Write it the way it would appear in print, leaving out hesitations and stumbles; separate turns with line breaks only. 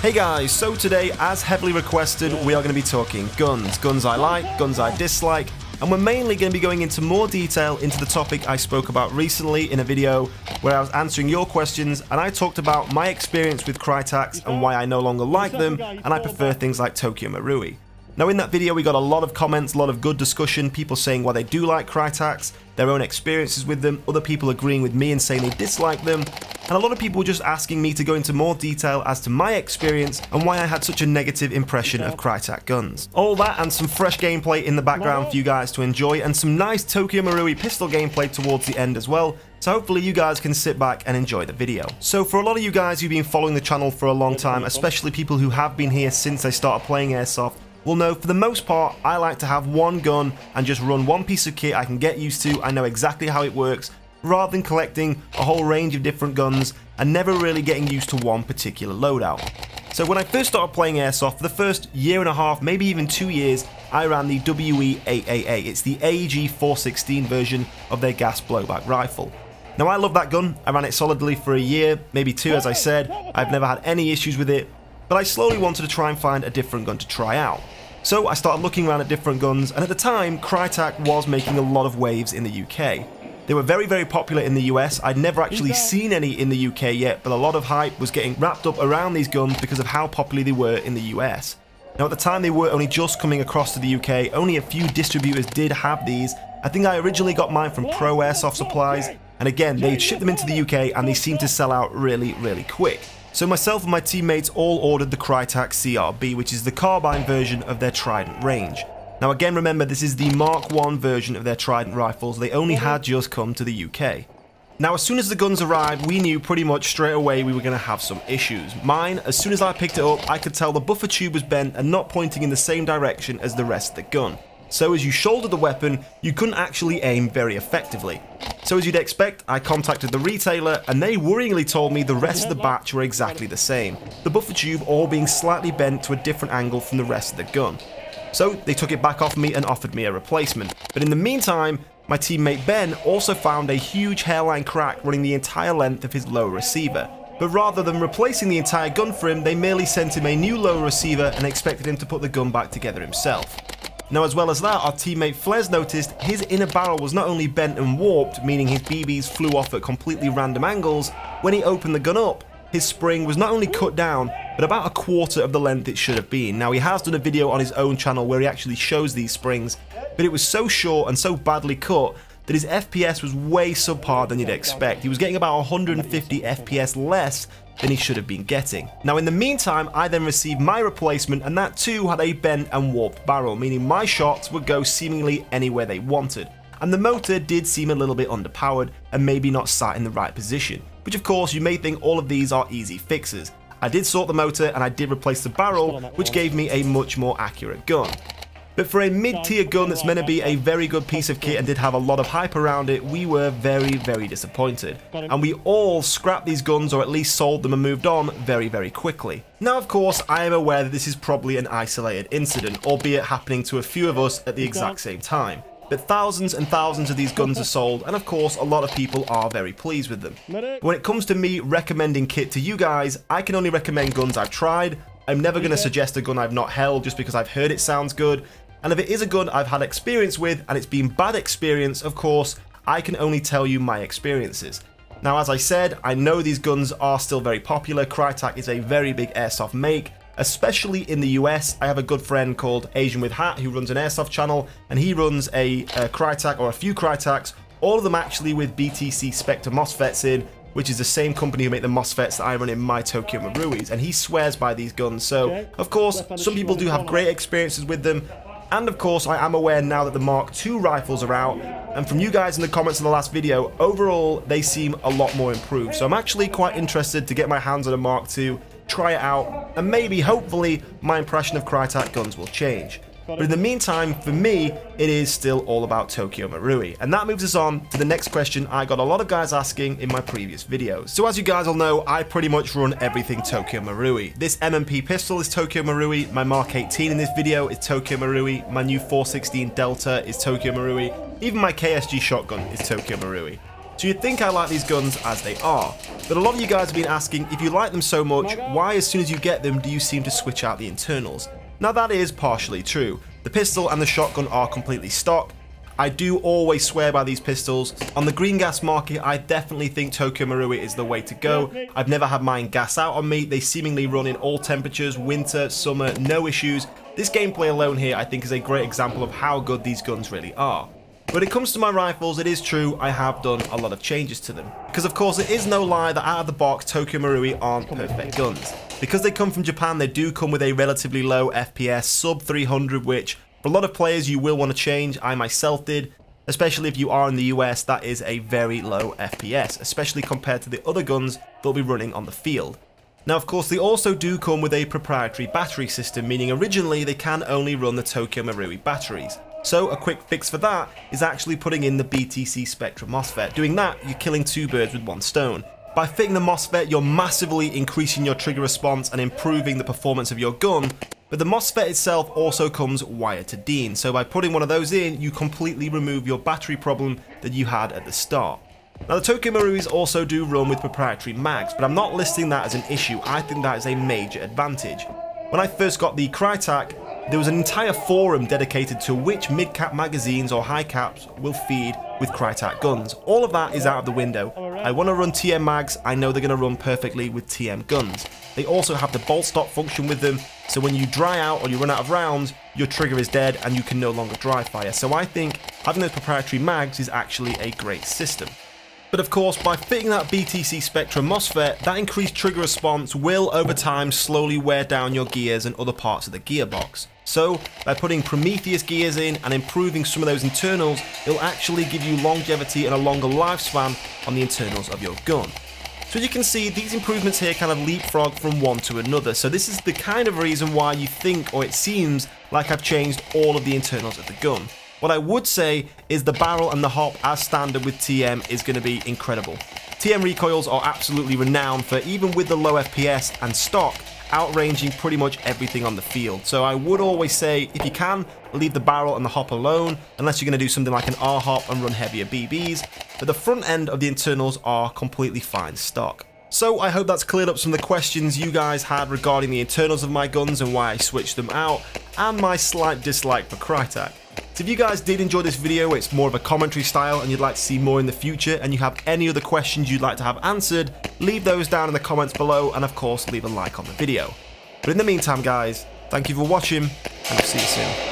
Hey guys, so today, as heavily requested, we are going to be talking guns. Guns I like, guns I dislike, and we're mainly going to be going into more detail into the topic I spoke about recently in a video where I was answering your questions and I talked about my experience with Krytacs and why I no longer like them and I prefer things like Tokyo Marui. Now in that video we got a lot of comments, a lot of good discussion, people saying why they do like Krytacs, their own experiences with them, other people agreeing with me and saying they dislike them, and a lot of people just asking me to go into more detail as to my experience and why I had such a negative impression of Krytac guns. All that and some fresh gameplay in the background for you guys to enjoy, and some nice Tokyo Marui pistol gameplay towards the end as well, so hopefully you guys can sit back and enjoy the video. So for a lot of you guys who've been following the channel for a long time, especially people who have been here since I started playing Airsoft, will know for the most part I like to have one gun and just run one piece of kit I can get used to, I know exactly how it works, rather than collecting a whole range of different guns and never really getting used to one particular loadout. So when I first started playing Airsoft, for the first year and a half, maybe even 2 years, I ran the WE-8AA. It's the AEG-416 version of their gas blowback rifle. Now I love that gun, I ran it solidly for a year, maybe 2 as I said, I've never had any issues with it, but I slowly wanted to try and find a different gun to try out. So I started looking around at different guns, and at the time, Krytac was making a lot of waves in the UK. They were very, very popular in the US. I'd never actually seen any in the UK yet, but a lot of hype was getting wrapped up around these guns because of how popular they were in the US. Now at the time they were only just coming across to the UK, only a few distributors did have these. I think I originally got mine from Pro Airsoft Supplies, and again, they'd ship them into the UK and they seemed to sell out really, really quick. So myself and my teammates all ordered the Krytac CRB, which is the carbine version of their Trident range. Now again, remember, this is the Mark I version of their Trident rifles. They only had just come to the UK. Now as soon as the guns arrived, we knew pretty much straight away we were going to have some issues. Mine, as soon as I picked it up, I could tell the buffer tube was bent and not pointing in the same direction as the rest of the gun. So as you shouldered the weapon, you couldn't actually aim very effectively. So as you'd expect, I contacted the retailer and they worryingly told me the rest of the batch were exactly the same, the buffer tube all being slightly bent to a different angle from the rest of the gun. So they took it back off me and offered me a replacement. But in the meantime, my teammate Ben also found a huge hairline crack running the entire length of his lower receiver. But rather than replacing the entire gun for him, they merely sent him a new lower receiver and expected him to put the gun back together himself. Now as well as that, our teammate Fles noticed his inner barrel was not only bent and warped, meaning his BBs flew off at completely random angles. When he opened the gun up, his spring was not only cut down, but about a quarter of the length it should have been. Now he has done a video on his own channel where he actually shows these springs, but it was so short and so badly cut that his FPS was way subpar than you'd expect. He was getting about 150 FPS less than he should have been getting. Now in the meantime, I then received my replacement, and that too had a bent and warped barrel, meaning my shots would go seemingly anywhere they wanted. And the motor did seem a little bit underpowered and maybe not sat in the right position, which of course you may think all of these are easy fixes. I did sort the motor and I did replace the barrel, which gave me a much more accurate gun. But for a mid-tier gun that's meant to be a very good piece of kit and did have a lot of hype around it, we were very, very disappointed. And we all scrapped these guns, or at least sold them and moved on very, very quickly. Now of course, I am aware that this is probably an isolated incident, albeit happening to a few of us at the exact same time. But thousands and thousands of these guns are sold, and of course a lot of people are very pleased with them. When it comes to me recommending kit to you guys, I can only recommend guns I've tried. I'm never going to suggest a gun I've not held just because I've heard it sounds good. And if it is a gun I've had experience with and it's been bad experience, of course, I can only tell you my experiences. Now as I said, I know these guns are still very popular. Krytac is a very big airsoft make, especially in the US. I have a good friend called Asian with Hat who runs an airsoft channel, and he runs a Krytac, or a few Krytacs, all of them actually with BTC Spectre MOSFETs in, which is the same company who make the MOSFETs that I run in my Tokyo Maruis, and he swears by these guns. So of course some people do have great experiences with them. And of course, I am aware now that the Mark II rifles are out, and from you guys in the comments in the last video, overall, they seem a lot more improved. So I'm actually quite interested to get my hands on a Mark II, try it out, and maybe, hopefully, my impression of Krytac guns will change. But in the meantime, for me, it is still all about Tokyo Marui. And that moves us on to the next question I got a lot of guys asking in my previous videos. So as you guys all know, I pretty much run everything Tokyo Marui. This M&P pistol is Tokyo Marui, my Mark 18 in this video is Tokyo Marui, my new 416 Delta is Tokyo Marui, even my KSG shotgun is Tokyo Marui. So you'd think I like these guns as they are, but a lot of you guys have been asking, if you like them so much, why as soon as you get them do you seem to switch out the internals? Now that is partially true. The pistol and the shotgun are completely stock. I do always swear by these pistols. On the green gas market, I definitely think Tokyo Marui is the way to go. I've never had mine gas out on me. They seemingly run in all temperatures, winter, summer, no issues. This gameplay alone here I think is a great example of how good these guns really are. When it comes to my rifles, it is true I have done a lot of changes to them. Because of course it is no lie that out of the box Tokyo Marui aren't perfect guns. Because they come from Japan, they do come with a relatively low FPS, sub 300, which for a lot of players you will want to change. I myself did. Especially if you are in the US, that is a very low FPS, especially compared to the other guns they'll be running on the field. Now of course they also do come with a proprietary battery system, meaning originally they can only run the Tokyo Marui batteries. So a quick fix for that is actually putting in the BTC Spectrum MOSFET. Doing that, you're killing two birds with one stone. By fitting the MOSFET, you're massively increasing your trigger response and improving the performance of your gun, but the MOSFET itself also comes wired to DIN, so by putting one of those in, you completely remove your battery problem that you had at the start. Now the Tokyo Maruis also do run with proprietary mags, but I'm not listing that as an issue. I think that is a major advantage. When I first got the Krytac, there was an entire forum dedicated to which mid-cap magazines or high caps will feed with Krytac guns. All of that is out of the window. I want to run TM mags, I know they're going to run perfectly with TM guns. They also have the bolt stop function with them, so when you dry out or you run out of rounds, your trigger is dead and you can no longer dry fire. So I think having those proprietary mags is actually a great system. But of course, by fitting that BTC Spectrum MOSFET, that increased trigger response will over time slowly wear down your gears and other parts of the gearbox. So by putting Prometheus gears in and improving some of those internals, it'll actually give you longevity and a longer lifespan on the internals of your gun. So as you can see, these improvements here kind of leapfrog from one to another, so this is the kind of reason why you think, or it seems, like I've changed all of the internals of the gun. What I would say is the barrel and the hop as standard with TM is going to be incredible. TM recoils are absolutely renowned for, even with the low FPS and stock, outranging pretty much everything on the field. So I would always say, if you can, leave the barrel and the hop alone, unless you're going to do something like an R-hop and run heavier BBs, but the front end of the internals are completely fine stock. So I hope that's cleared up some of the questions you guys had regarding the internals of my guns and why I switched them out, and my slight dislike for Krytac. So if you guys did enjoy this video, it's more of a commentary style and you'd like to see more in the future, and you have any other questions you'd like to have answered, leave those down in the comments below, and of course leave a like on the video. But in the meantime guys, thank you for watching, and I'll see you soon.